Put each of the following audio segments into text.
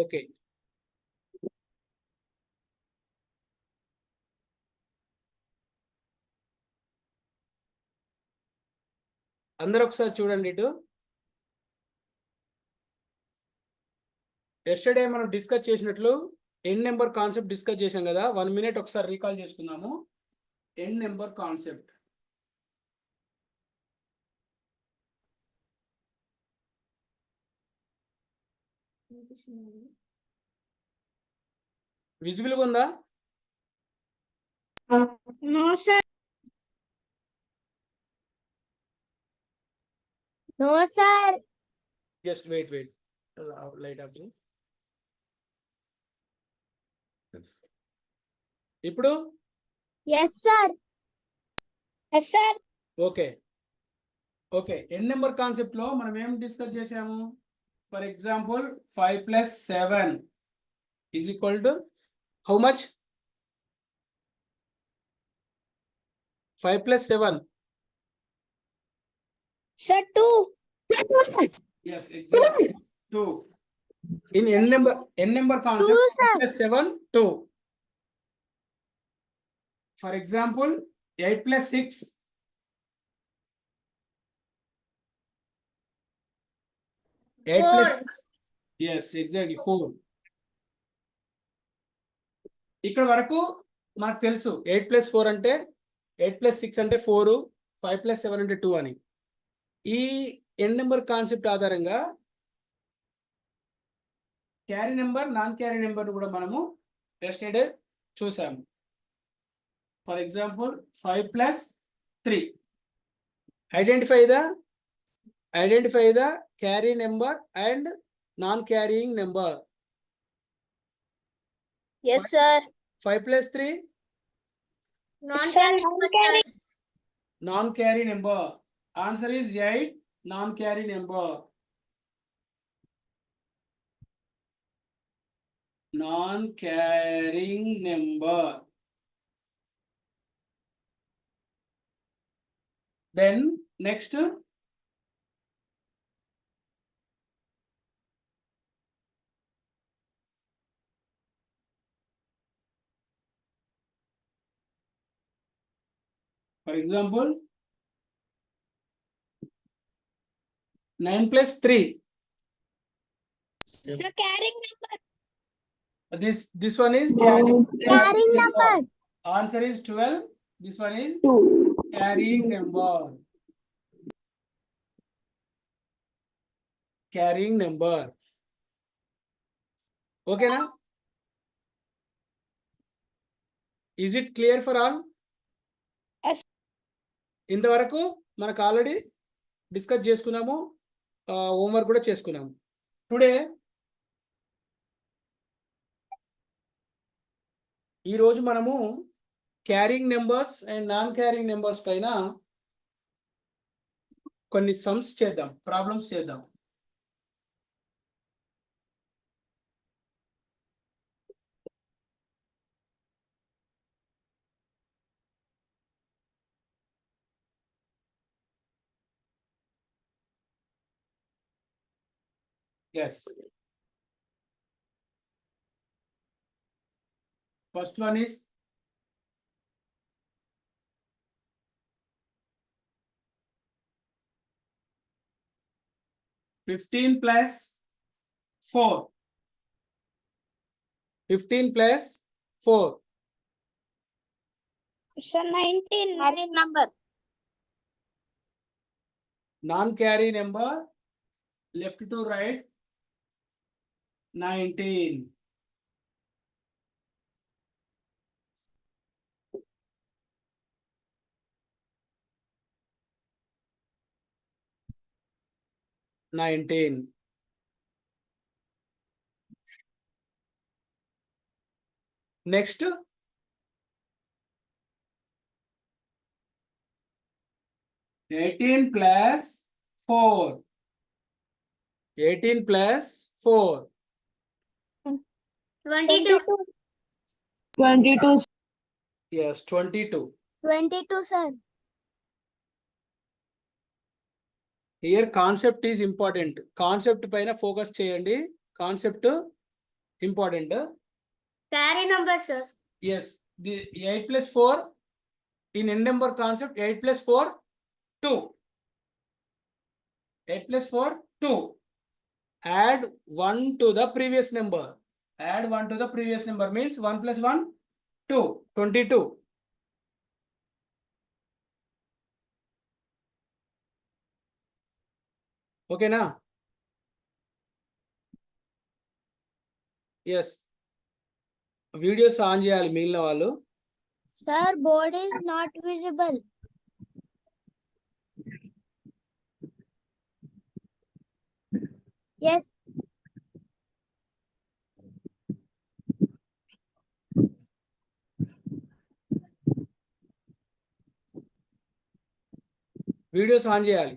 Okay, అందరూ ఒకసారి చూడండి ఇటు. ఎస్టర్డే మనం డిస్కస్ చేసినట్లు ఎన్ నెంబర్ కాన్సెప్ట్ డిస్కస్ చేసాం కదా. 1 minute ఒకసారి రీకాల్ చేసుకుందాము. ఎన్ నెంబర్ కాన్సెప్ట్. విజిబుల్గా ఉందా? No, sir. No, sir. Just wait light off. ఇప్పుడు Yes, sir. Yes, sir. Okay okay, N number concept లో మనం ఏం డిస్కస్ చేసాము? For example 5 + 7 = how much? 5 + 7. Sir, 2. Yes, exactly. 2. In n number concept, 2, sir. 5 + 7, 2. For example, 8 + 6. 8 4. + yes, exactly 4. ఇక్కడ వరకు మనకు తెలుసు 8 + 4 అంటే 8 + 6 అంటే 4, 5 + 7 అంటే 2 అని. ఈ ఎన్ నెంబర్ కాన్సెప్ట్ ఆధారంగా carry number, non carry number కూడా మనము ఎస్టర్డే చూసాము. For example 5 + 3. Identify the carry number and non-carrying number. Yes, sir. 5 + 3. Non-carry. Non-carry number. Answer is 8. Non-carry number. Non-carrying number. Then next. For example, 9 + 3. Sir, carrying number. This one is carrying number. Answer is 12. This one is 2. carrying number. Carrying number. Okay na? Is it clear for all? Yes. ఇంతవరకు మనకు already discuss చేసుకున్నాము, homework కూడా చేసుకున్నాము. Today ఈరోజు మనము carrying numbers and non carrying numbers పైన కొన్ని sums చేద్దాం, ప్రాబ్లమ్స్ చేద్దాం. Yes. First one is 15 + 4. 15 + 4. Sir, 19. Carrying number. Non-carry number, left to right, 19. Next, 18 + 4. 18 + 4. 22. 22. Yes, 22. 22, sir. Here concept is important. Concept పైన ఫోకస్ చేయండి. Concept important. Carry number, sir. Yes, the 8 plus 4 in n number concept, 8 plus 4 2. 8 plus 4 2. Add 1 to the previous number. Add 1 to the previous number means 1 plus 1 2, 22. Okay na? Yes. Videos on చేయాలి మిగిలిన వాళ్ళు. Sir, board is not visible. Yes. Videos on చేయాలి.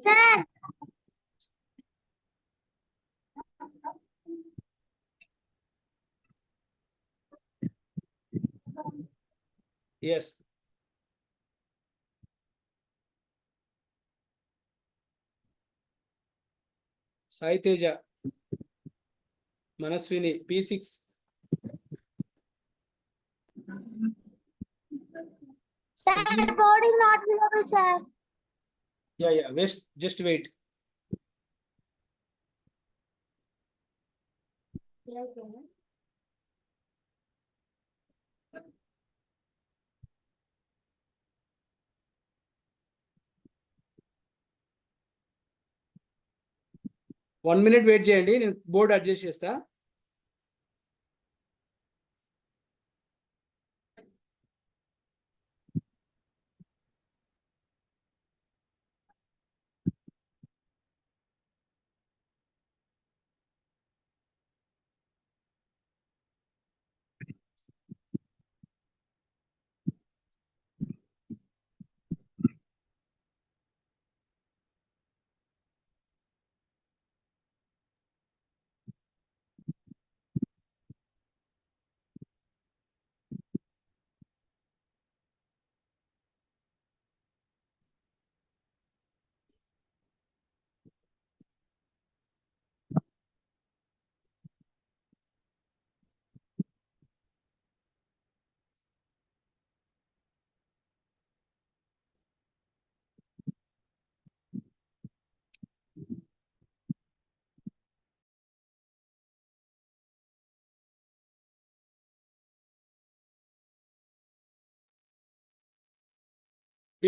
Sir. Yes. Sai Teja, Manaswini, P6. Sir, board is not visible, sir. Yeah, just wait. One minute wait చేయండి, నేను board adjust చేస్తా.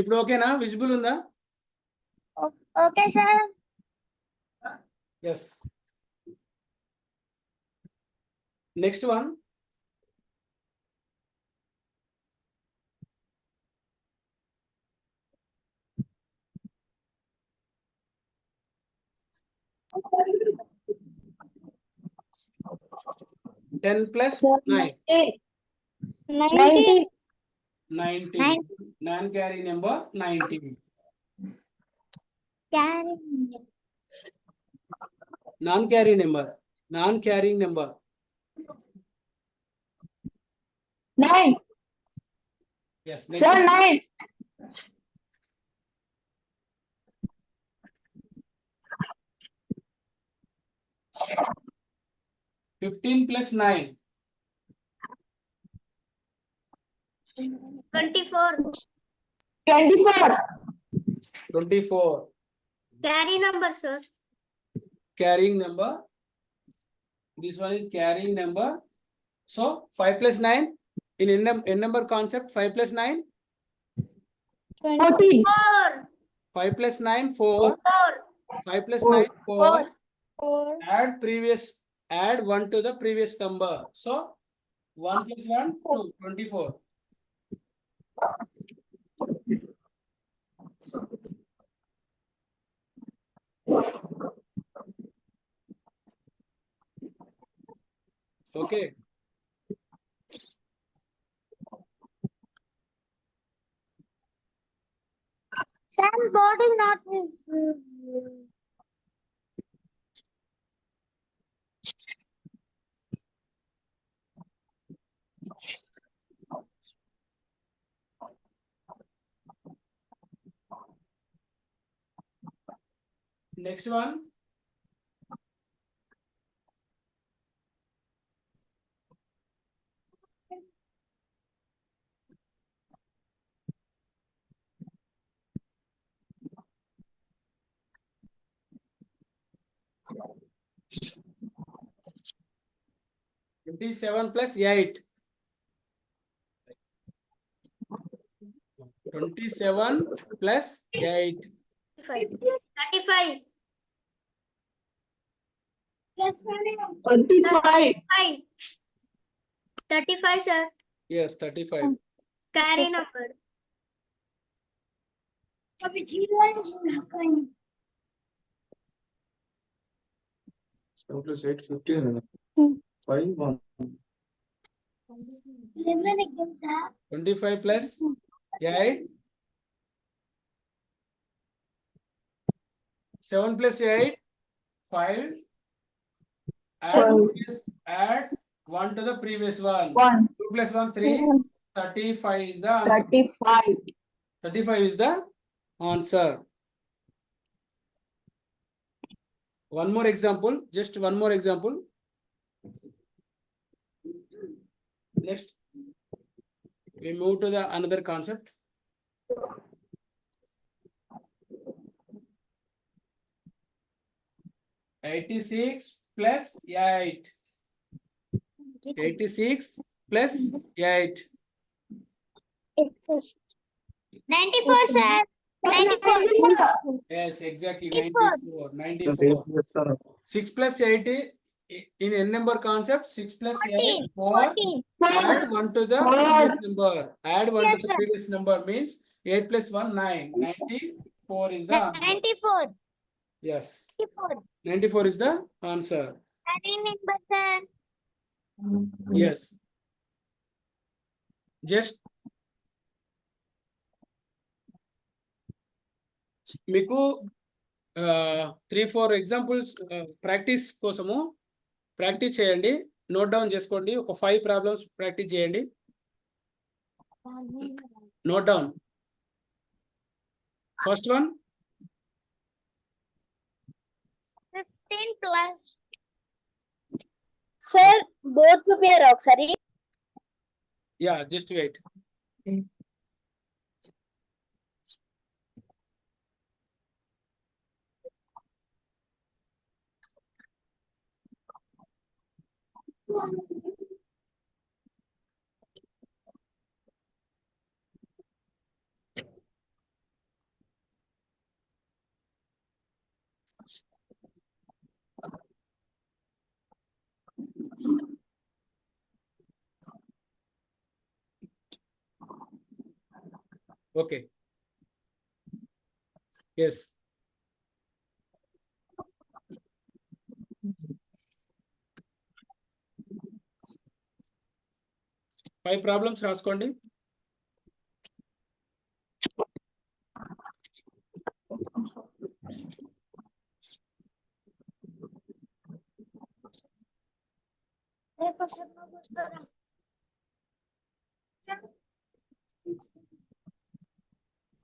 ఇప్పుడు ఓకేనా? Visible ఉందా? Okay, sir. Yes. Next one. Ten plus 9. 90. 19. Non-carry number 19. Carry. Non-carry number. Non-carrying number. 9. Yes. Sir, 9. Next. 15 plus 9. 24. 24. 24. Carry number, sir. Carrying number. This one is carrying number. So 5 plus 9 in n number concept. 5 plus 9. 14. 4. 5 plus 9 4. 4. 5 plus 9 4. 4. Add 1 to the previous number. So 1 plus 1 2. 24. Okay. Sir, board is not visible. Next one. Twenty-seven plus 8. 27 plus 8. 35. 35. 35, sir. Yes, 35. Carry number. 7 plus 8, 15. 5, 1. 25 plus 8. 7 plus 8. 5. Add 1 to the previous one. 1. 2 plus 1, 3. 35 is the answer. 35. 35 is the answer. One more example. Just one more example. Next, we move to the another concept. Eighty-six plus 8. 86 plus 8. 94, sir. 94. Yes, exactly. 94. 94. 6 plus 8 in n number concept. 6 plus 8, 4. 14. Add 1 to the Four. previous number. Add 1 to Yes, the sir. previous number means 8 plus 1, 9. 94 is the answer. 94. Yes. 94. 94 is the answer. Carry number, sir. Yes. Just మీకు 3-4 examples practice కోసము practice చేయండి. Note down చేసుకోండి. ఒక 5 problems practice చేయండి. Note down. First one. 15 plus. Sir, both pair ఒకసారి. Yeah, just wait. Okay. Yes. Five problems రాసుకోండి.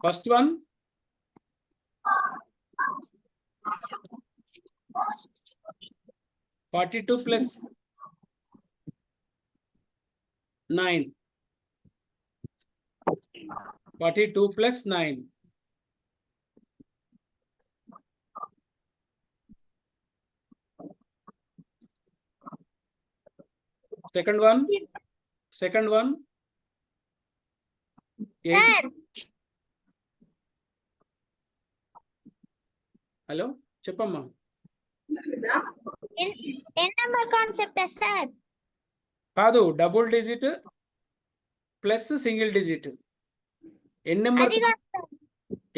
First one. 42 plus 9. 42 plus 9. Second one. Sir. Hello, చెప్పమ్మా. N number concept, sir. కాదు, double digit plus single digit.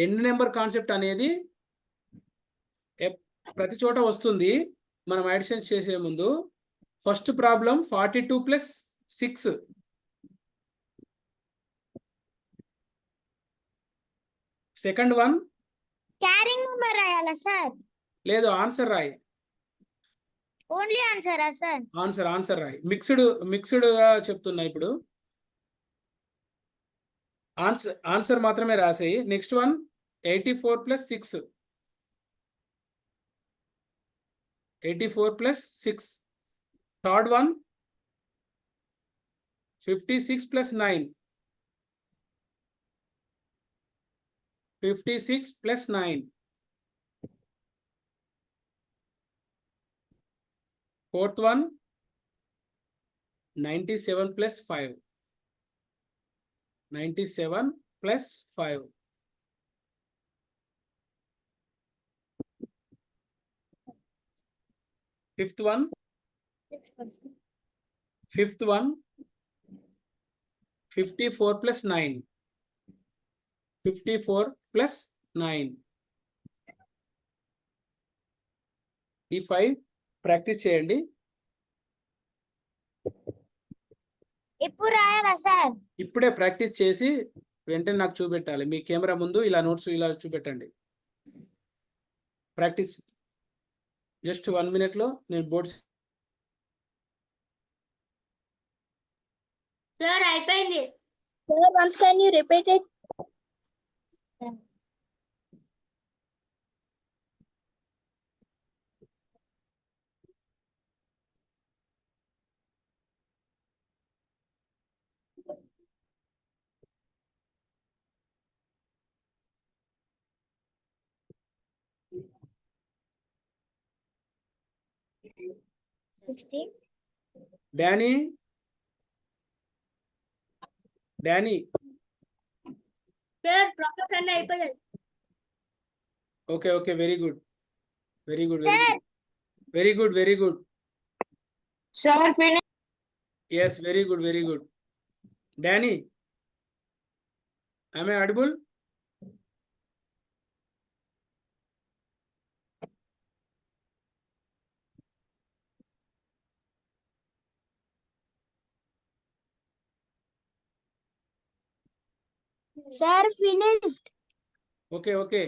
N number concept అనేది ప్రతి చోట వస్తుంది. మనం additions చేసే ముందు first problem 42 plus 6. Second one. Carrying number రాయాలా సార్? లేదు, ఆన్సర్ రాయి. ఓన్లీ ఆన్సరా సార్? ఆన్సర్ రాయి. మిక్స్డ్ గా చెప్తున్నా ఇప్పుడు. ఆన్సర్ మాత్రమే రాసేయి. Next one 84 plus 6. 84 plus 6. Third one, 56 plus 9. 56 plus 9. Fourth one, 97 plus 5. 97 plus 5. Fifth one, 54 plus 9. 54 plus 9. ఈ 5 ప్రాక్టీస్ చేయండి. ఇప్పుడు రాయాలా సార్? ఇప్పుడే ప్రాక్టీస్ చేసి వెంటనే నాకు చూపెట్టాలి. మీ కెమెరా ముందు ఇలా నోట్స్ ఇలా చూపెట్టండి. ప్రాక్టీస్ జస్ట్ 1 minute లో నేను బోర్డ్స్ సార్ అయిపోయింది. Sir, once can you repeat it? Danny sir project అన్నీ అయిపోయాయి. Okay very good Sir. Very good Sir, finish. yes very good Danny, am I audible? Sir, finished. Okay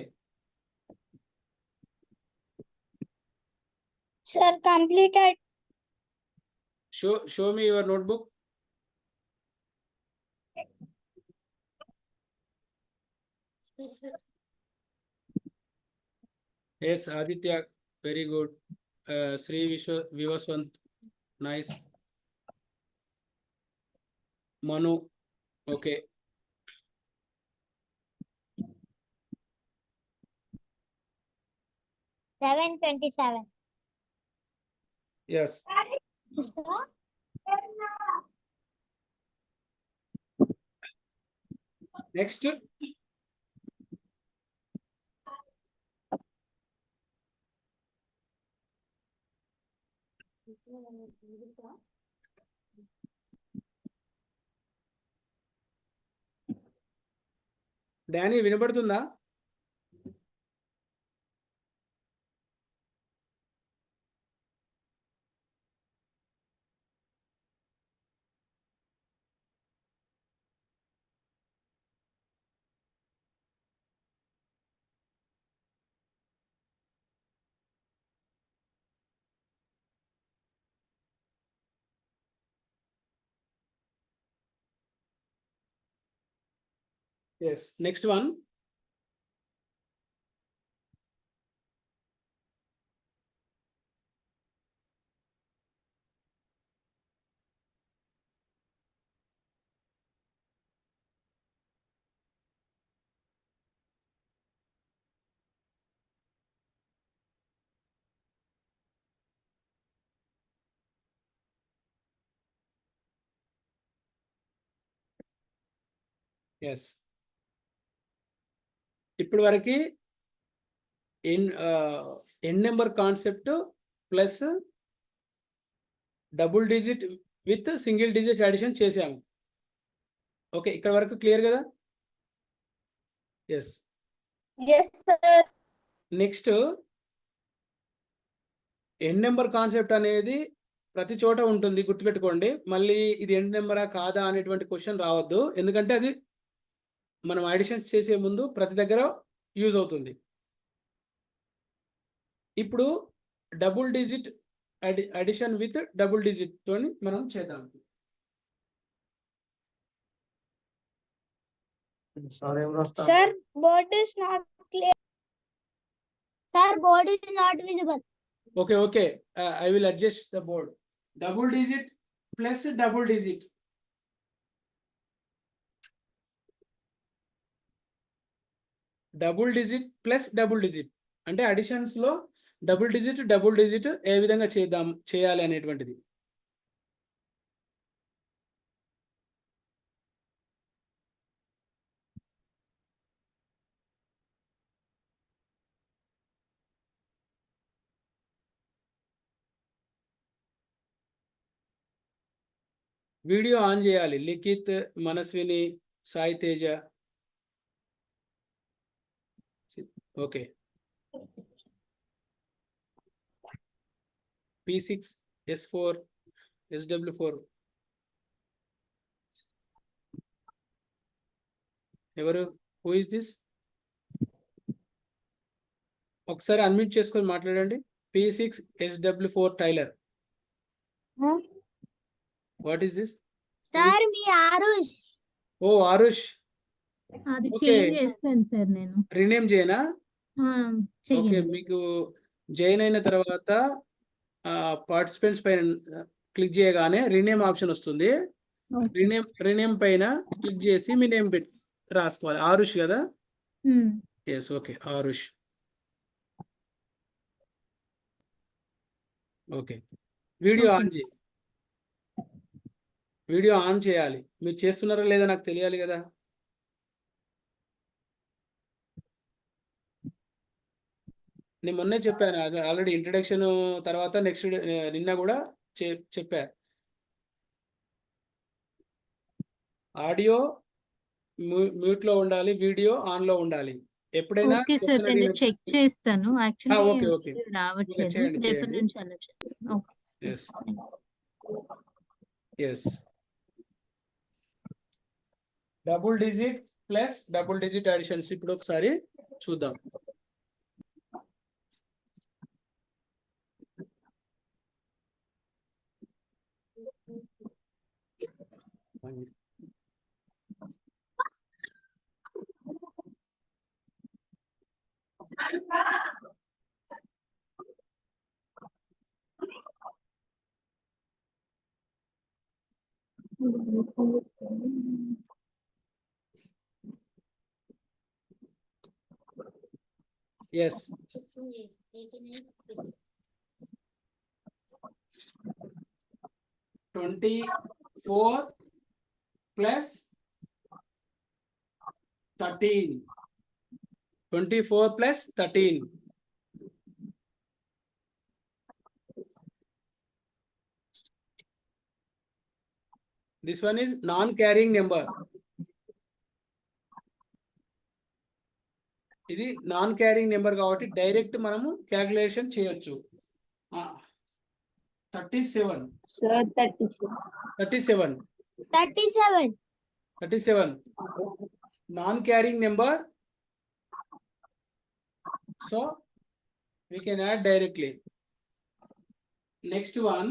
Sir, completed. show me your notebook. Yes, Aditya, very good. Sri Vivaswant, nice. Manu, okay. Seven 27. Yes. Next. Danny వినపడుతుందా? Yes, next one. Yes. ఇప్పటి వరకు N number concept plus double digit with single digit addition చేసాము. Okay, ఇక్కడ వరకు clear కదా? Yes. Yes, sir. Next N number concept అనేది ప్రతి చోట ఉంటుంది, గుర్తుపెట్టుకోండి. మళ్ళీ ఇది ఎన్ నెంబరా కాదా అనేటువంటి క్వశ్చన్ రావద్దు, ఎందుకంటే అది మనం అడిషన్స్ చేసే ముందు ప్రతి దగ్గర యూజ్ అవుతుంది. ఇప్పుడు double digit addition with double digit తోని మనం చేద్దాం. సార్ ఏం రాస్తా? Sir, board is not clear. Sir, board is not visible. Okay. I will adjust the board. Double digit plus double digit. Double digit plus double digit అంటే additions లో double digit ఏ విధంగా చేయాలి అనేటువంటిది. వీడియో ఆన్ చేయాలి. Likhith, Manaswini, Sai Teja. Okay. P6, S4, SW4. ఎవరు? Who is this? ఒకసారి unmute చేసుకొని మాట్లాడండి. P6, SW4 Tyler. What is this? Sir మీ ఆరుష్. ఓ ఆరుష్. అది Okay. చేంజ్ చేస్తాను సార్ నేను. రీనేమ్ చేయనా? ఓకే. చెయ్యండి. మీకు జాయిన్ అయిన తర్వాత పార్టిసిపెంట్స్ పైన క్లిక్ చేయగానే రీనేమ్ ఆప్షన్ వస్తుంది. ఓకే. రీనేమ్ పైన క్లిక్ చేసి మీ నేమ్ రాసుకోవాలి. ఆరుష్ కదా? Yes. Okay. Aarush. Okay. Video Okay. On చేయి. వీడియో ఆన్ చేయాలి. మీరు చేస్తున్నారా లేదా నాకు తెలియాలి కదా. నేను మొన్నే చెప్పాను ఆల్రెడీ ఇంట్రడక్షన్ తర్వాత నెక్స్ట్ నిన్న కూడా చెప్పా. ఆడియో మ్యూట్ లో ఉండాలి, వీడియో ఆన్ లో ఉండాలి. ఎప్పుడైనా ఓకే సార్, question నేను అడిగినప్పుడు- చెక్ చేస్తాను. ఓకే. యాక్చువల్లీ రావట్లేదు. చేయండి, రేపటి చేయండి. నుంచి అలా చేస్తాను. Okay. Yes. Yes. Double digit plus double digit additions ఇప్పుడు ఒకసారి చూద్దాం. Yes. 24 plus 13. 24 plus 13. This one is non-carrying number. ఇది నాన్ క్యారింగ్ నెంబర్ కాబట్టి డైరెక్ట్ మనము క్యాలిక్యులేషన్ చేయొచ్చు. 37. Sir, 37. 37 non-carrying number, so we can add directly. Next one,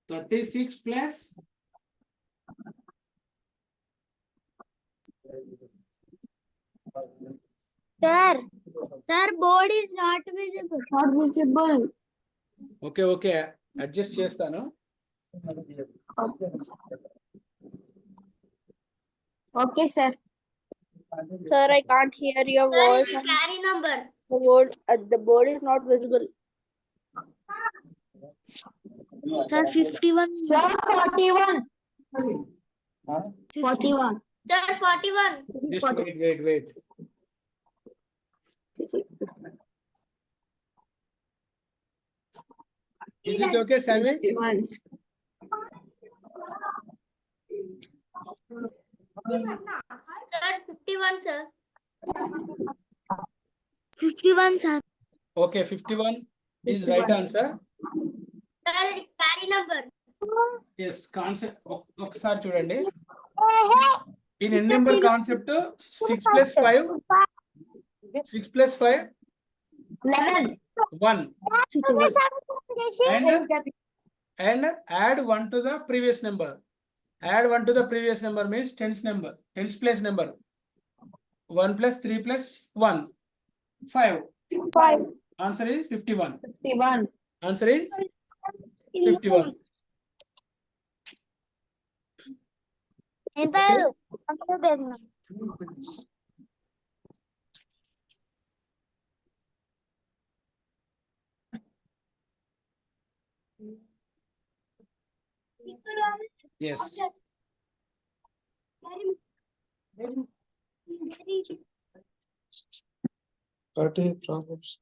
36 plus Sir, board is not visible. Not visible. Okay adjust చేస్తాను. Okay, sir. Sir, I can't hear your Sir, voice. it is carry number. The board is not visible. Sir, 51. Sir, 41. 41. Sir, 41. Just wait. Is it okay, Salvi? 51. Sir, 51, sir. 51, sir. Okay, 51 is right answer. Sir, it is carry number. Yes, concept ఒకసారి చూడండి. In n number concept 6 plus 5 11. 1 and add 1 to the previous number. Add 1 to the previous number means tens place number. 1 plus 3 plus 1 5. 5. Answer is 51. 51. Answer is 51. ఎంత Yes. Proverbs.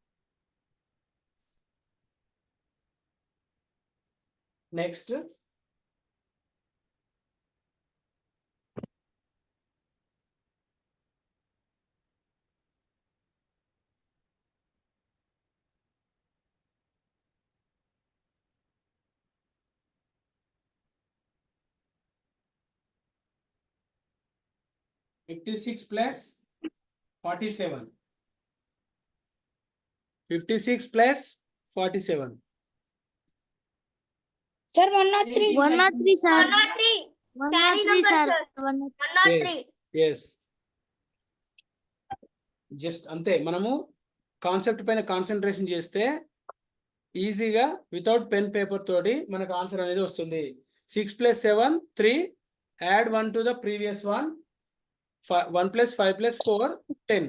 Next. Fifty-six plus 47. 56 plus 47. Sir, 103. 103 sir. 103 sir. Yes. Yes. Just అంతే, మనము concept పైన concentration చేస్తే ఈజీగా without pen paper తోటి మనకు answer అనేది వస్తుంది. 6 + 7 3. Add 1 to the previous one. 1 + 5 + 4 10.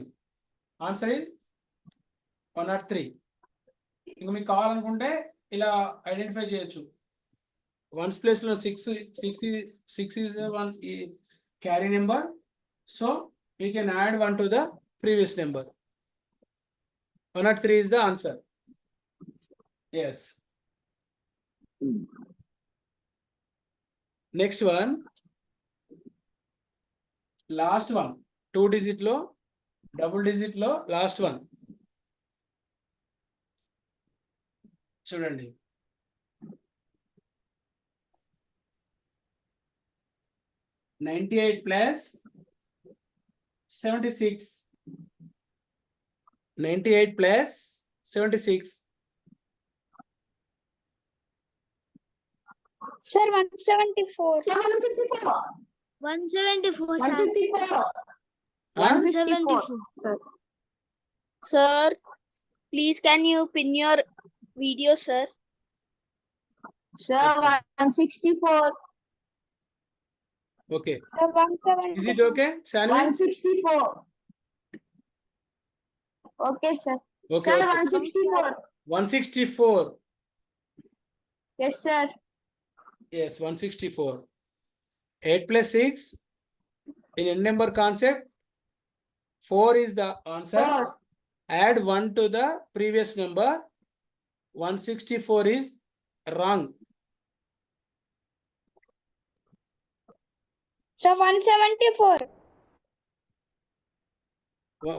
Answer is 103. ఇంకా మీకు కావాలనుకుంటే ఇలా ఐడెంటిఫై చేయొచ్చు. 1's place లో 6 is the one carry number, so we can add 1 to the previous number. 103 is the answer. Yes. Next one, last one, 2 digit లో, double digit లో last one. చూడండి, 98 plus 76. 98 plus 76. Sir, 174. 174 sir. 174. Sir. Sir, please can you pin your video, sir? Sir, 164. Okay. Sir, 174. Is it okay, Shanvi? 164. Okay, sir. Okay. Sir, Okay. 164. 164. Yes, sir. Yes, 164. 8 plus 6 in n number concept, 4 is the answer. 4. Add 1 to the previous number. 164 is wrong. Sir, 174.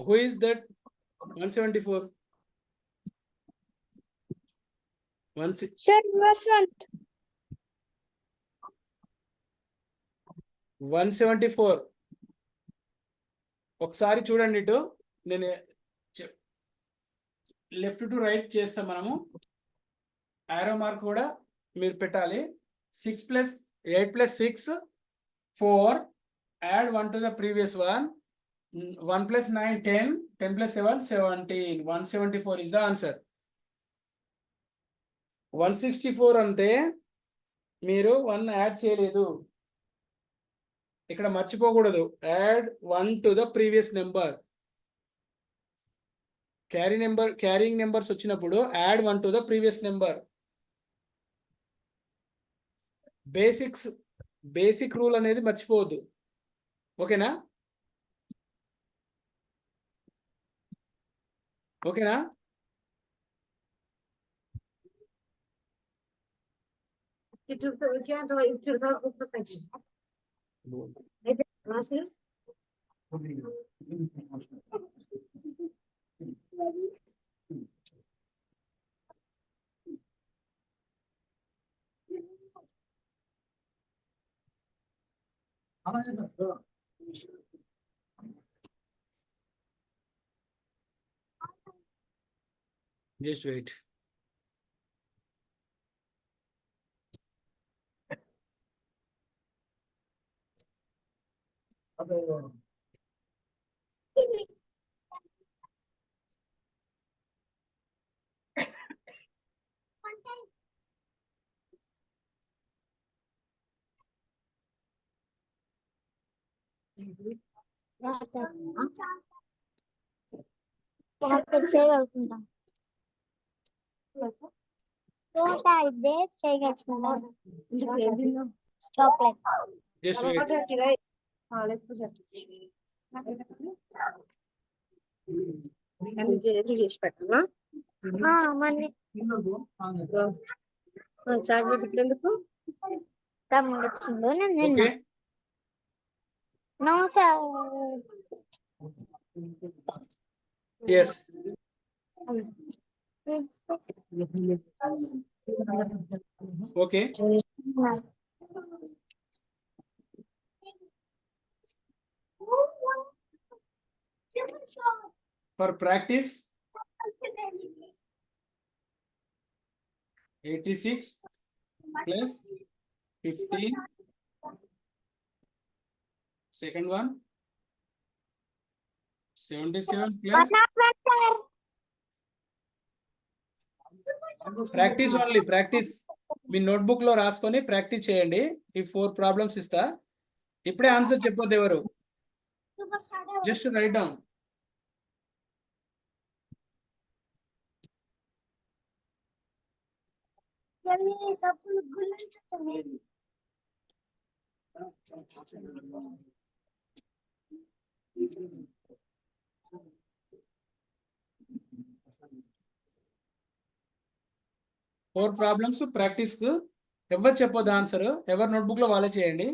Who is that? 174. Sir, Vaswant. 174. ఒకసారి చూడండి, ఇటు నేను left to right చేస్తాం మనము. ఆరో mark కూడా మీరు పెట్టాలి. 6 plus 8 plus 6 4. Add 1 to the previous one. 1 plus 9 10. 10 plus 7 17. 174 is the answer. 164 అంటే మీరు 1 యాడ్ చేయలేదు. ఇక్కడ మర్చిపోకూడదు. Add 1 to the previous number. Carrying numbers వచ్చినప్పుడు add 1 to the previous number. Basic rule అనేది మర్చిపోవద్దు. ఓకేనా? ఓకేనా? Just wait. చేయగలుగుతుంటాం. తోట అయితే చేయగలుగుతుంటాం. చాక్లెట్. Just wait. చేసి పెట్టనా మళ్ళీ చాక్లెట్ ఎందుకు తమ్ముడు వచ్చిండు నేను నిన్న. Okay no sir. Yes okay for practice 86 plus 15. Second one 77 plus practice only practice. మీ నోట్బుక్ లో రాసుకొని ప్రాక్టీస్ చేయండి. ఈ 4 ప్రాబ్లమ్స్ ఇస్తా. ఇప్పుడే ఆన్సర్ చెప్పొద్దు ఎవరు. Just write down. Four problems practice. ఎవరు చెప్పొద్దు ఆన్సర్. ఎవరు నోట్బుక్ లో వాళ్ళే చేయండి.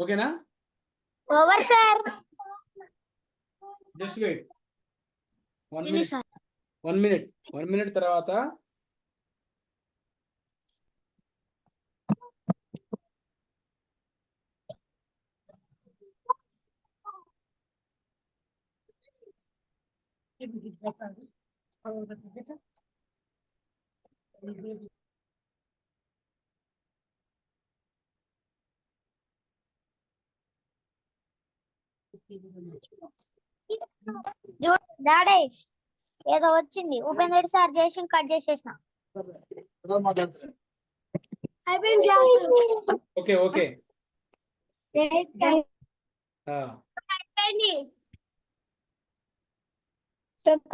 ఓకేనా? Over sir. Just wait 1 minute. 1 minute తర్వాత డాడీ ఏదో వచ్చింది. ఉపేంద్ర సార్ చేసి కట్ చేసేసిన. Okay okay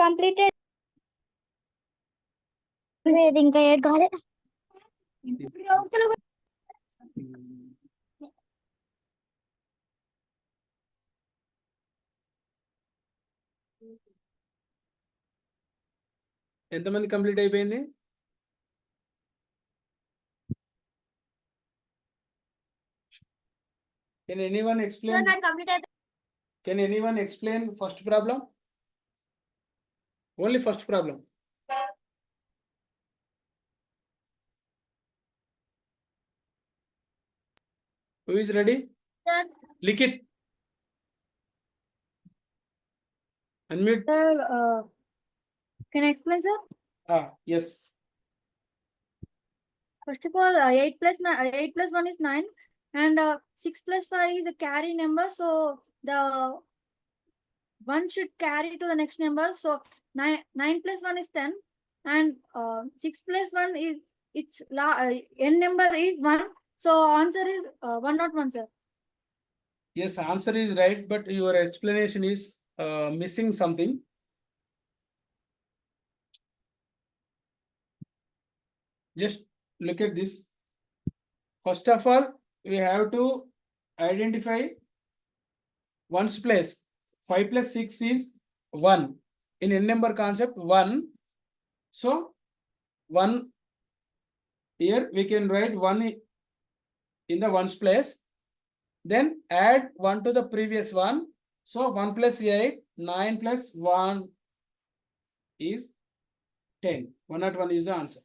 completed. ఇంకా ఏం కాలే. ఎంతమంది కంప్లీట్ అయిపోయింది? Can anyone explain? Can anyone explain first problem? Only first problem. Who is ready? Sir. Likit. Unmute. Sir, can I explain, sir? Yes. First of all, 8 plus 1 is 9, and 6 plus 5 is a carry number. So the 1 should carry to the next number. So 9 plus 1 is 10, and 6 plus 1 is n number is 1. So answer is 101, sir. Yes, answer is right, but your explanation is missing something. Just look at this. First of all, we have to identify ones place. 5 plus 6 is 1. In n number concept, 1. So 1 here we can write 1 in the ones place. Then add 1 to the previous one. So 1 plus 8, 9 plus 1 is 10. 101 is the answer.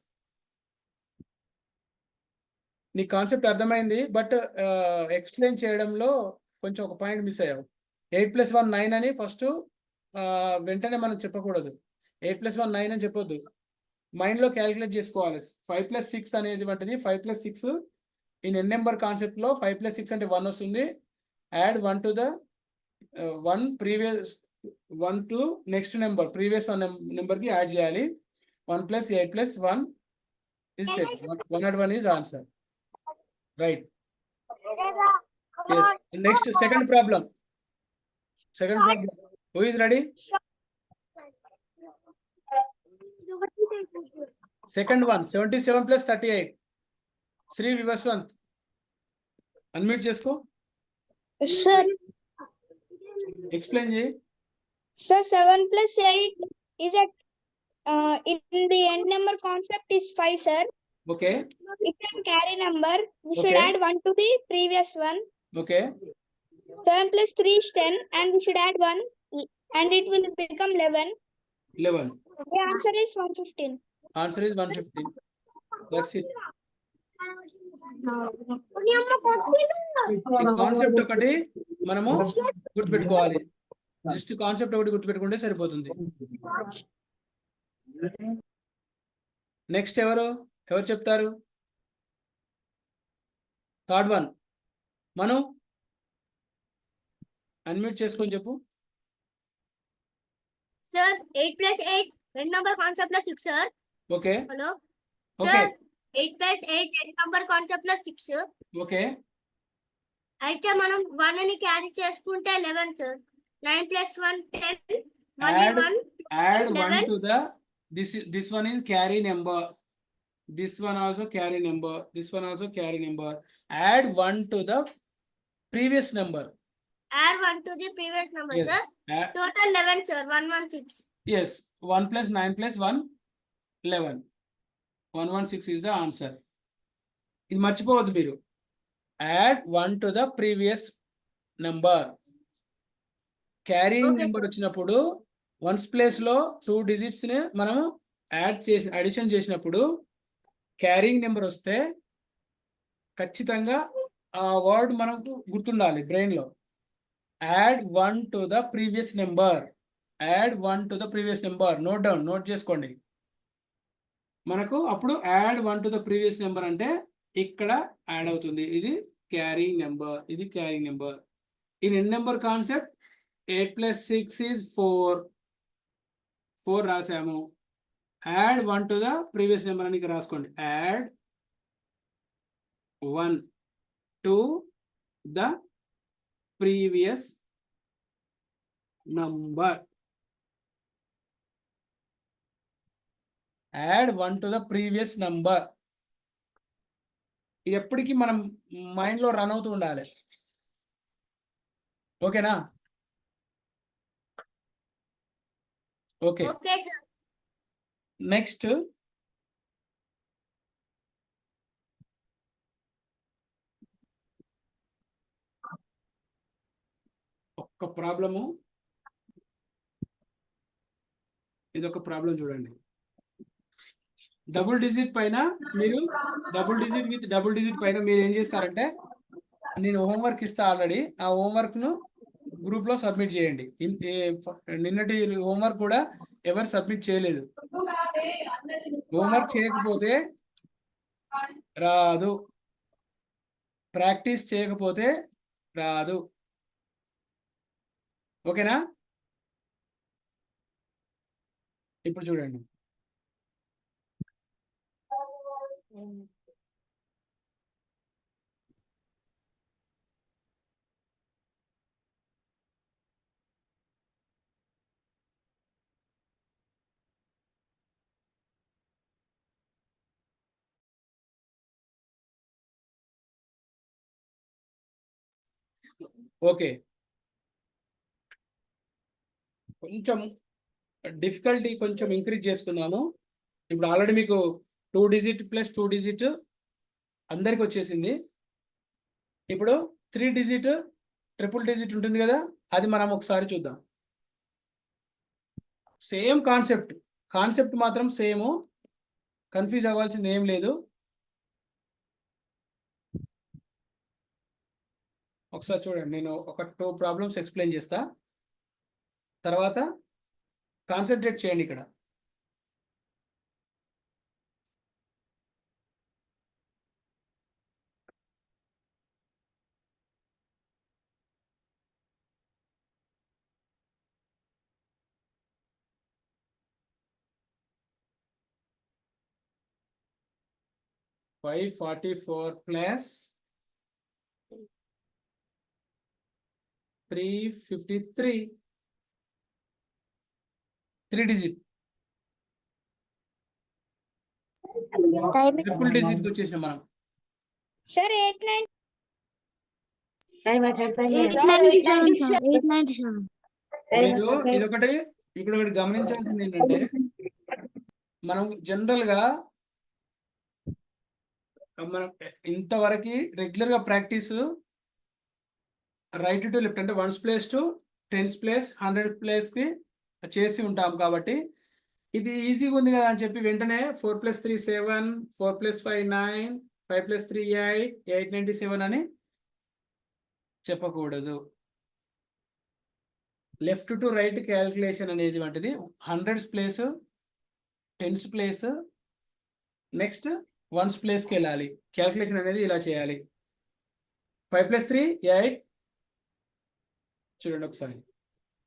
నీ concept అర్థమైంది, but explain చేయడంలో కొంచెం ఒక point miss అయ్యావు. 8 plus 1 9 అని first వెంటనే మనం చెప్పకూడదు. 8 plus 1 9 అని చెప్పొద్దు. మైండ్లో క్యాలిక్యులేట్ చేసుకోవాలి. 5 plus 6 అనేది వంటిది. 5 plus 6 ఇన్ ఎన్ నెంబర్ కాన్సెప్ట్లో 5 plus 6 అంటే 1 వస్తుంది. Add 1 to the one previous 1 to next number previous నెంబర్కి యాడ్ చేయాలి. 1 + 8 + 1 is 10. 101 is answer. Right. Yes. Next, second problem. Who is ready? Second one, 77 + 38. Sri Vivaswant. Unmute చేసుకో. Sir, Explain చేయి. sir, 7 plus 8 is at in the end number concept is 5, sir. Okay. It's a carry number. We should Okay. add 1 to the previous one. Okay. 7 plus 3 is 10, and we should add 1, and it will become 11. 11. The answer is 115. Answer is 115. That's it. Concept ఒకటి మనము గుర్తుపెట్టుకోవాలి. Just concept ఒకటి గుర్తుపెట్టుకుంటే సరిపోతుంది. Next ఎవరు చెప్తారు? Third one మను unmute చేసుకొని చెప్పు. Sir, 8 plus 8, red number concept plus 6, sir. Okay. Hello. Okay. Sir, 8 plus 8, red number concept plus 6. Okay. అయితే మనం 1 ని క్యారీ చేసుకుంటే 11, sir. 9 plus 1, 10. Mali Add 1. Add 1 11. to the this one is carry number. This one also carry number. This one also carry number. Add 1 to the previous number. Add 1 to the previous number, Yes. sir. Total 11, sir. 116. Yes. 1 plus 9 plus 1 11. 116 is the answer. ఇది మర్చిపోవద్దు మీరు. Add 1 to the previous number. Carrying Okay, number sir. వచ్చినప్పుడు ones place లో 2 digits ని మనము addition చేసినప్పుడు carrying number వస్తే ఖచ్చితంగా ఆ వర్డ్ మనకు గుర్తుండాలి బ్రెయిన్ లో. Add 1 to the previous number. Add 1 to the previous number. Note చేసుకోండి. మనకు అప్పుడు add 1 to the previous number అంటే ఇక్కడ యాడ్ అవుతుంది. ఇది క్యారింగ్ నెంబర్, ఇది carrying number. In n number concept 8 plus 6 is 4. 4 రాసాము. Add 1 to the previous number అని ఇక్కడ రాసుకోండి. Add 1 to the previous number. Add 1 to the previous number. ఇది ఎప్పటికీ మనం మైండ్ లో రన్ అవుతూ ఉండాలి. ఓకేనా? ఓకే. Okay, sir. నెక్స్ట్ ఒక్క ప్రాబ్లము, ఇదొక ప్రాబ్లం చూడండి. డబుల్ డిజిట్ పైన మీరు డబుల్ డిజిట్ పైన మీరు ఏం చేస్తారంటే, నేను హోంవర్క్ ఇస్తా ఆల్రెడీ. ఆ హోంవర్క్ ను గ్రూప్ లో సబ్మిట్ చేయండి. నిన్నటి హోంవర్క్ కూడా ఎవరు సబ్మిట్ చేయలేదు. హోంవర్క్ చేయకపోతే రాదు. ప్రాక్టీస్ చేయకపోతే రాదు. ఓకేనా? ఇప్పుడు చూడండి. ఓకే. కొంచెం డిఫికల్టీ కొంచెం ఇంక్రీజ్ చేసుకుందాము. ఇప్పుడు ఆల్రెడీ మీకు 2 డిజిట్ ప్లస్ 2 డిజిట్ అందరికి వచ్చేసింది. ఇప్పుడు 3 డిజిట్ ట్రిపుల్ డిజిట్ ఉంటుంది కదా, అది మనం ఒకసారి చూద్దాం. సేమ్ కాన్సెప్ట్ మాత్రం సేమ్. కన్ఫ్యూజ్ అవ్వాల్సింది ఏం లేదు. ఒకసారి చూడండి. నేను ఒక 2 ప్రాబ్లమ్స్ ఎక్స్ప్లెయిన్ చేస్తా, తర్వాత కాన్సన్ట్రేట్ చేయండి ఇక్కడ. 544 plus 353. 3 digit. ట్రిపుల్ డిజిట్ కి వచ్చేసాం మనం. సార్ 897. మీరు ఇదొకటి ఇక్కడ ఒకటి గమనించాల్సింది ఏంటంటే మనం జనరల్ గా మనం ఇంతవరకు రెగ్యులర్ గా ప్రాక్టీస్ రైట్ టు లెఫ్ట్ అంటే 1s place to 10s place 100 place కి చేసి ఉంటాం కాబట్టి ఇది ఈజీగా ఉంది కదా అని చెప్పి వెంటనే 4 + 3 7, 4 + 5 9, 5 + 3 8, 897 అని చెప్పకూడదు. లెఫ్ట్ టు రైట్ క్యాల్కులేషన్ అనేది వంటిది 100s place 10s place next 1s ప్లేస్కి వెళ్ళాలి. క్యాల్కులేషన్ అనేది ఇలా చేయాలి. 5 + 3 8. చూడండి ఒకసారి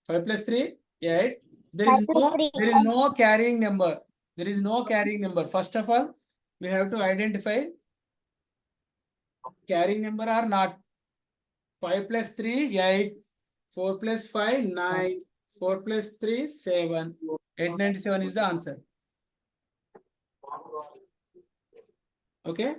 5 + 3 8. There is no carrying number. There is no carrying number. First of all, we have to identify carrying number or not. 5 + 3 8, 4 + 5 9, 4 + 3 7. 897 is the answer. Okay.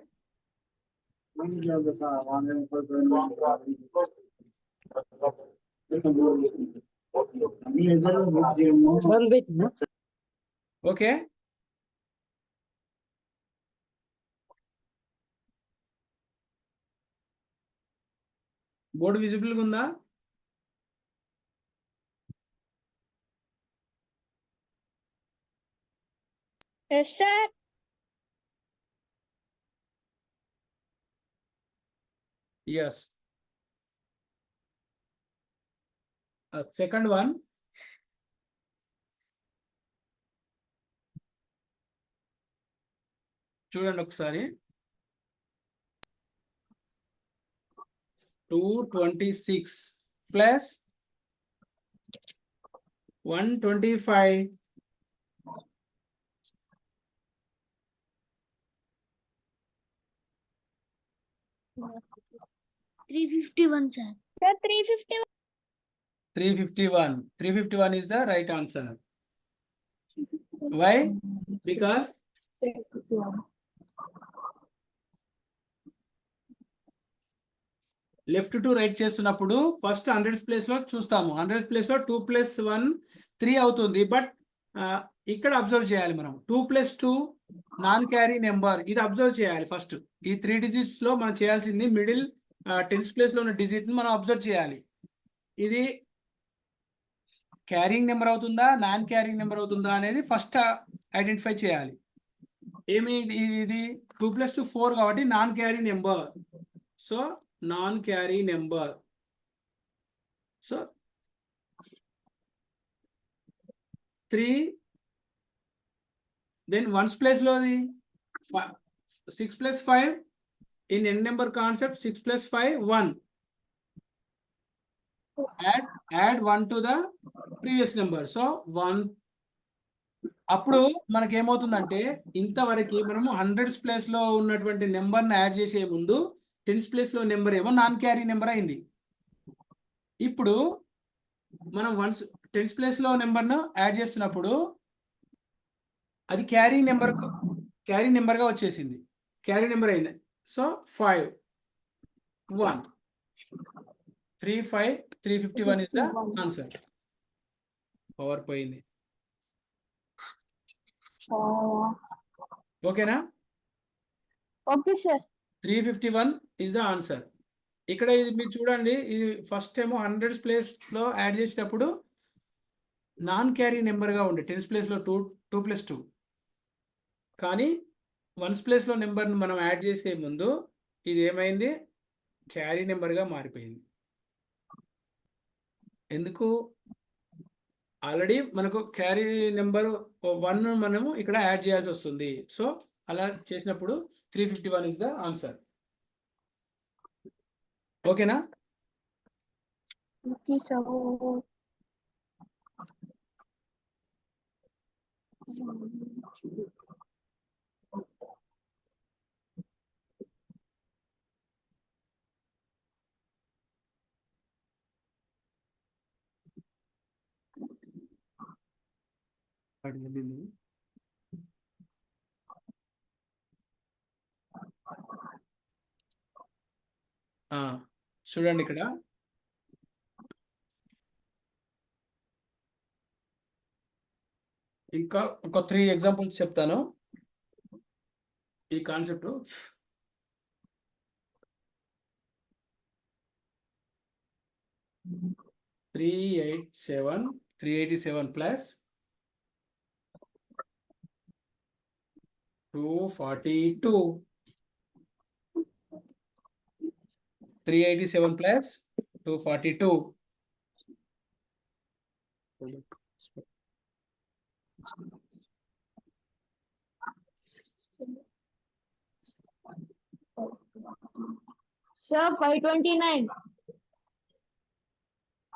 Okay. Board visible గా ఉందా? Yes, sir. Yes. Second one. చూడండి ఒకసారి 226 plus 125. Sir, 351. 351. 351 is the right answer. Why? Because left to right చేస్తున్నప్పుడు first 100s place లో చూస్తాము. 100s place లో 2 + 1 3 అవుతుంది. But ఇక్కడ అబ్జర్వ్ చేయాలి మనం 2 + 2 నాన్ క్యారీ నెంబర్, ఇది అబ్జర్వ్ చేయాలి. ఫస్ట్ ఈ 3 డిజిట్స్ లో మనం చేయాల్సింది మిడిల్ 10s ప్లేస్ లో ఉన్న డిజిట్ ని మనం అబ్జర్వ్ చేయాలి. ఇది క్యారింగ్ నెంబర్ అవుతుందా నాన్ క్యారింగ్ నెంబర్ అవుతుందా అనేది ఫస్ట్ ఐడెంటిఫై చేయాలి. ఏమి ఇది 2 + 2 4 కాబట్టి non carry number. So non carry number. So 3 then 1s place లోది 6 + 5 in n number concept 6 + 5 1. add 1 to the previous number. So 1. అప్పుడు మనకి ఏమవుతుందంటే ఇంతవరకు మనము 100s ప్లేస్ లో ఉన్నటువంటి నెంబర్ని యాడ్ చేసే ముందు 10s ప్లేస్ లో నెంబర్ ఏమో నాన్ క్యారీ నెంబర్ అయింది. ఇప్పుడు మనం 10s ప్లేస్ లో నెంబర్ను యాడ్ చేస్తున్నప్పుడు అది క్యారీ నెంబర్ గా వచ్చేసింది. క్యారీ నెంబర్ అయింది. So 5 1 3 5 351 is the answer. Power పోయింది. ఓకేనా? Okay, sir. 351 is the answer. ఇక్కడ ఇది మీరు చూడండి, ఇది ఫస్ట్ ఏమో 100s ప్లేస్ లో యాడ్ చేసేటప్పుడు నాన్ క్యారీ నెంబర్ గా ఉండే 10s ప్లేస్ లో 2 + 2, కానీ 1s ప్లేస్ లో నెంబర్ మనం యాడ్ చేసే ముందు ఇది ఏమైంది క్యారీ నెంబర్ గా మారిపోయింది. ఎందుకు? ఆల్రెడీ మనకు క్యారీ నెంబర్ 1 మనము ఇక్కడ యాడ్ చేయాల్సి వస్తుంది. సో అలా చేసినప్పుడు 351 is the answer. ఓకేనా? Okay, sir. చూడండి ఇక్కడ ఇంకా ఒక 3 ఎగ్జాంపుల్స్ చెప్తాను ఈ concept. Three 387 plus 242. 387 plus 242. Sir, 529.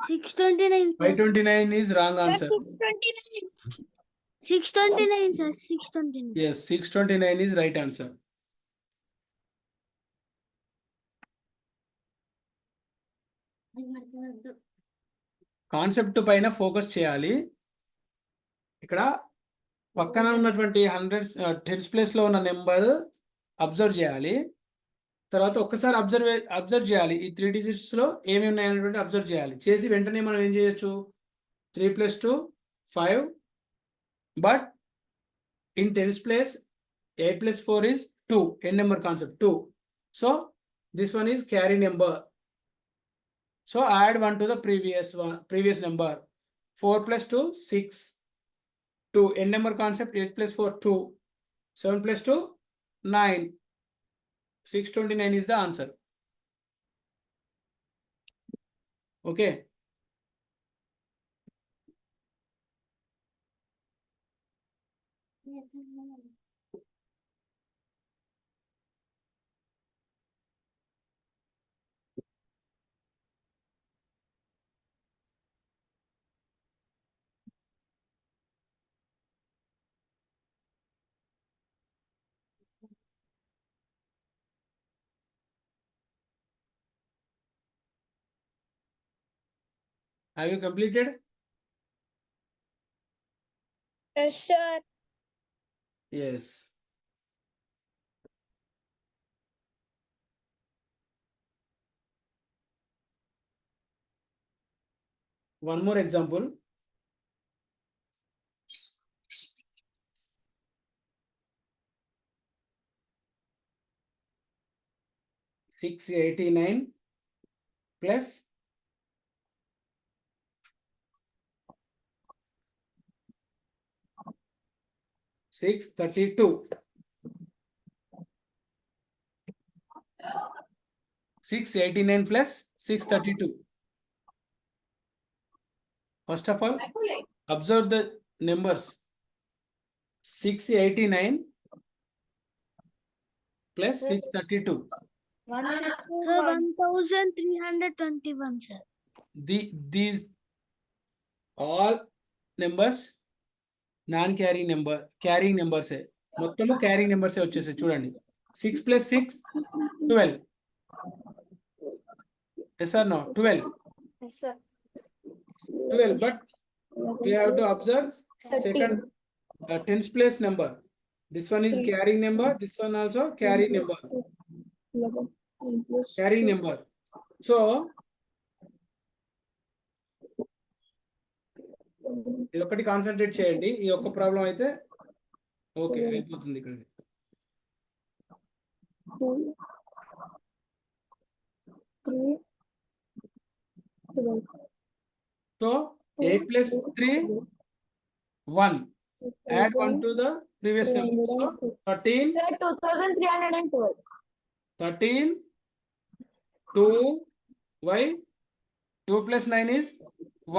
629. 529 is wrong answer. 629. 629, sir. 629. Yes, 629 is right answer. Concept పైన ఫోకస్ చేయాలి. ఇక్కడ పక్కన ఉన్నటువంటి టెన్స్ ప్లేస్ లో ఉన్న నెంబర్ అబ్జర్వ్ చేయాలి. తర్వాత ఒక్కసారి అబ్జర్వ్ చేయాలి. ఈ 3 digits లో ఏమి ఉన్నాయనేటువంటి అబ్జర్వ్ చేయాలి. చేసి వెంటనే మనం ఏం చేయొచ్చు, 3 + 2 5. But in tens place 8 + 4 is 2. n number concept 2. So this one is carry number. So add 1 to the previous number. 4 + 2 6. 2 n number concept 8 + 4 2. 7 + 2 9. 629 is the answer. Okay. Have you completed? Yes, sir. Yes. One more example. $689 plus 632. 689 plus 632. First of all, observe the numbers. 689 plus 632. 1321, sir. These all numbers non-carrying number, carrying numbers. మొత్తము carrying numbers వచ్చేసాయి చూడండి. 6 + 6 12. Yes or no? 12. Yes, sir. 12, but we have to observe second tens place number. This one is carrying number, this one also carrying number. Carrying number. So ఇది ఒకటి concentrate చేయండి. ఈ ఒక్క problem అయితే okay అయిపోతుంది ఇక్కడ. So 8 + 3 1. Add 1 to the previous number. So 13. Sir, 2312. 13 2 y 2 + 9 is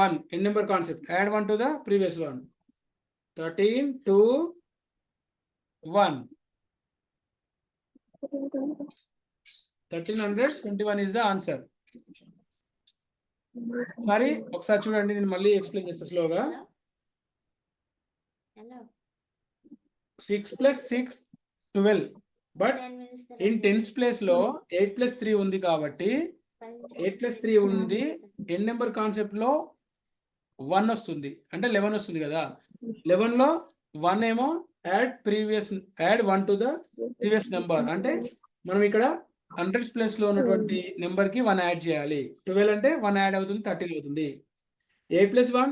1 in number concept. Add 1 to the previous one. 13 2 1. 1321 is the answer. Sorry ఒకసారి చూడండి, నేను మళ్ళీ ఎక్స్ప్లెయిన్ చేస్తా స్లోగా. 6 + 6 12. బట్ ఇన్ టెన్స్ ప్లేస్ లో 8 + 3 ఉంది కాబట్టి 8 + 3 ఉంది. ఎన్ నెంబర్ కాన్సెప్ట్ లో 1 వస్తుంది అంటే 11 వస్తుంది కదా. 11లో 1 ఏమో add 1 to the previous number, అంటే మనం ఇక్కడ హండ్రెడ్స్ ప్లేస్ లో ఉన్నటువంటి నెంబర్ కి 1 యాడ్ చేయాలి. 12 అంటే 1 యాడ్ అవుతుంది, 13 అవుతుంది. 8 + 1,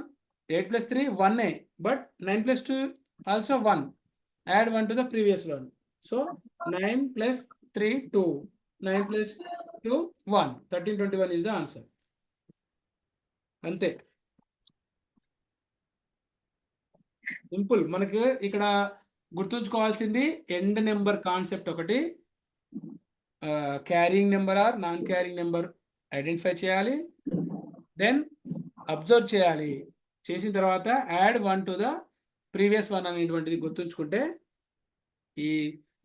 8 + 3 1, but 9 + 2 also 1. Add 1 to the previous one. So 9 + 3 2, 9 + 2 1, 13 21 is the answer. అంతే, సింపుల్. మనకి ఇక్కడ గుర్తుంచుకోవాల్సింది ఎండ్ నెంబర్ కాన్సెప్ట్ ఒకటి, carrying number or non carrying number identify చేయాలి, దెన్ అబ్జర్వ్ చేయాలి. చేసిన తర్వాత add 1 to the previous one అనేటువంటిది గుర్తుంచుకుంటే ఈ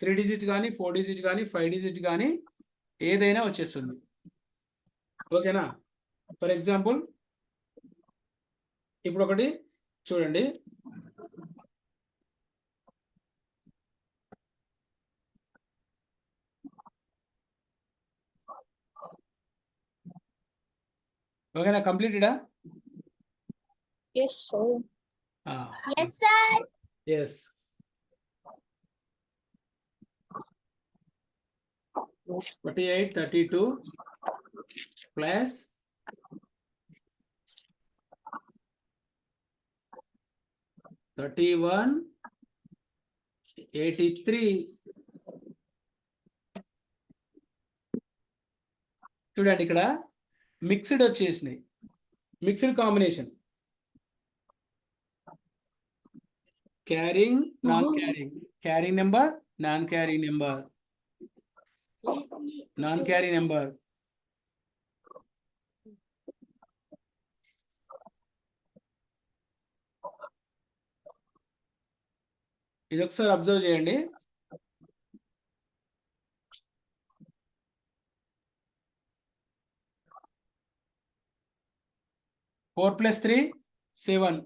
3 డిజిట్ కానీ 4 డిజిట్ కానీ 5 డిజిట్ కానీ ఏదైనా వచ్చేస్తుంది. ఓకేనా? ఫర్ ఎగ్జాంపుల్ ఇప్పుడు ఒకటి చూడండి. ఓకేనా? కంప్లీటెడా? Yes, sir. Yes, sir. Yes. 48 32 plus 31 83. చూడండి ఇక్కడ మిక్స్డ్ వచ్చేసినాయి, mixed combination, carrying non carrying, carrying number non carrying number, non carrying number. ఇది ఒకసారి అబ్జర్వ్ చేయండి. Four plus 3 7.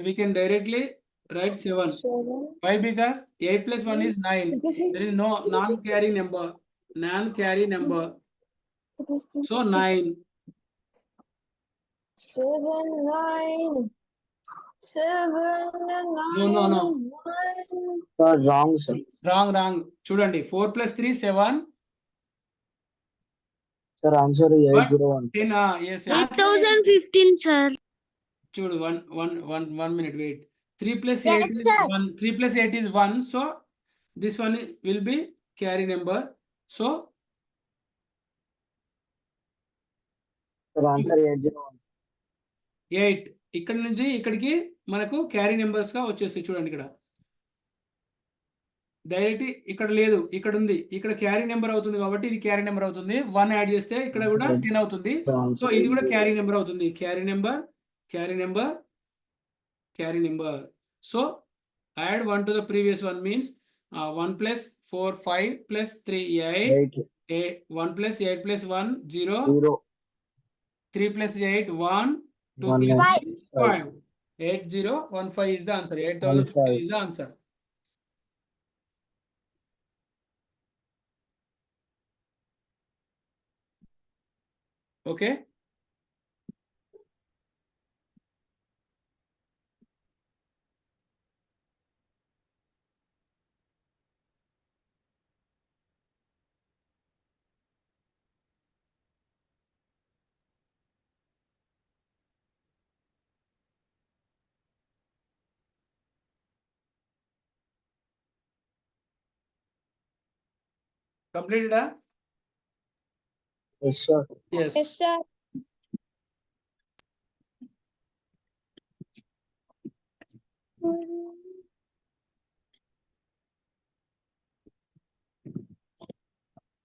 We can directly write 7. Why? Because 8 plus 1 is 9. There is no non-carry number. Non-carry number. So 9. 7 9 7 9 No. Sir, wrong, sir. Wrong. చూడండి 4 plus 3 7. Sir, answer is But 801. 10. Yes. 2015, sir. చూడు, one minute, wait. 3 plus 8 Yes, is sir. 1. 3 plus 8 is 1. So this one will be carry number. So Sir, answer is 801. 8. ఇక్కడ నుంచి ఇక్కడికి మనకు carry numbers గా వచ్చేస్తాయి. చూడండి ఇక్కడ డైరెక్ట్ ఇక్కడ లేదు, ఇక్కడ ఉంది, ఇక్కడ క్యారీ నెంబర్ అవుతుంది కాబట్టి ఇది క్యారీ నెంబర్ అవుతుంది. 1 యాడ్ చేస్తే ఇక్కడ కూడా 10 అవుతుంది. సో ఇది కూడా క్యారీ నెంబర్ అవుతుంది. Carry number. So add 1 to the previous one means 1 + 4 5 + 3 8. 1 + 8 + 1 0. 0. 3 + 8 1. 2 1 + 5. 5. 8015 is the answer. 8015 is the answer. Okay. Completed? Yes, sir. Yes. Yes, sir.